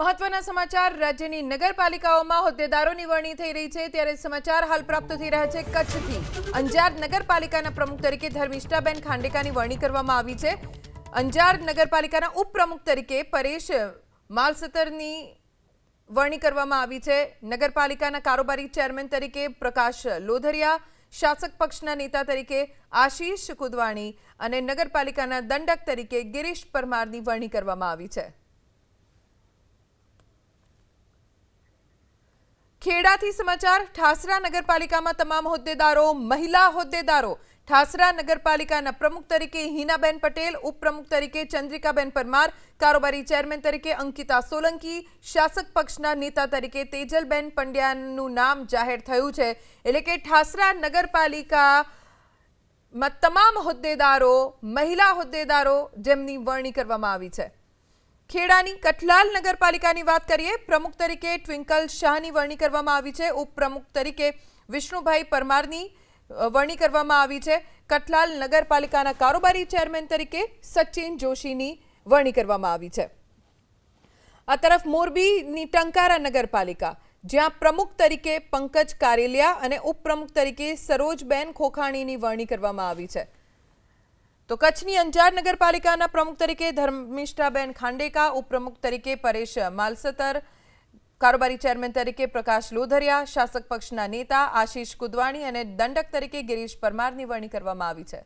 મહત્વના સમાચાર રાજ્યની નગરપાલિકાઓમાં હોદ્દેદારોની વરણી થઈ રહી છે ત્યારે સમાચાર હાલ પ્રાપ્ત થઈ રહ્યા છે કચ્છથી અંજાર નગરપાલિકાના પ્રમુખ તરીકે ધર્મિષ્ઠાબેન ખાંડેકાની વરણી કરવામાં આવી છે। અંજાર નગરપાલિકાના ઉપપ્રમુખ તરીકે પરેશ માલસતરની વરણી કરવામાં આવી છે। નગરપાલિકાના કારોબારી ચેરમેન તરીકે પ્રકાશ લોધરિયા, શાસક પક્ષના નેતા તરીકે આશીષ કુદવાણી અને નગરપાલિકાના દંડક તરીકે ગિરીશ પરમારની વરણી કરવામાં આવી છે। ખેડાથી સમાચાર ઠાસરા નગરપાલિકામાં તમામ હોદ્દેદારો મહિલા હોદ્દેદારો। ઠાસરા નગરપાલિકાના પ્રમુખ તરીકે હિનાબેન પટેલ, ઉપપ્રમુખ તરીકે ચંદ્રિકાબેન પરમાર, કારોબારી ચેરમેન તરીકે અંકિતા સોલંકી, શાસક પક્ષના નેતા તરીકે તેજલબેન પંડ્યાનું નામ જાહેર થયું છે। એટલે કે ઠાસરા નગરપાલિકામાં તમામ હોદ્દેદારો મહિલા હોદ્દેદારો જેમની વરણી કરવામાં આવી છે। ખેડાની કઠલાલ નગરપાલિકાની વાત કરીએ, પ્રમુખ તરીકે ટ્વિંકલ શાહની વરણી કરવામાં આવી છે। ઉપપ્રમુખ તરીકે વિષ્ણુભાઈ પરમારની વરણી કરવામાં આવી છે। કઠલાલ નગરપાલિકાના કારોબારી ચેરમેન તરીકે સચિન જોશીની વરણી કરવામાં આવી છે। આ તરફ મોરબીની ટંકારા નગરપાલિકા, જ્યાં પ્રમુખ તરીકે પંકજ કારેલિયા અને ઉપપ્રમુખ તરીકે સરોજબેન ખોખાણીની વરણી કરવામાં આવી છે। તો કચ્છની અંજાર નગરપાલિકાના પ્રમુખ તરીકે ધર્મિષ્ઠાબેન ખાંડેકા, ઉપપ્રમુખ તરીકે પરેશ માલસતર, કારોબારી ચેરમેન તરીકે પ્રકાશ લોધરિયા, શાસક પક્ષના નેતા આશીષ કુદવાણી અને દંડક તરીકે ગિરીશ પરમારની વરણી કરવામાં આવી છે।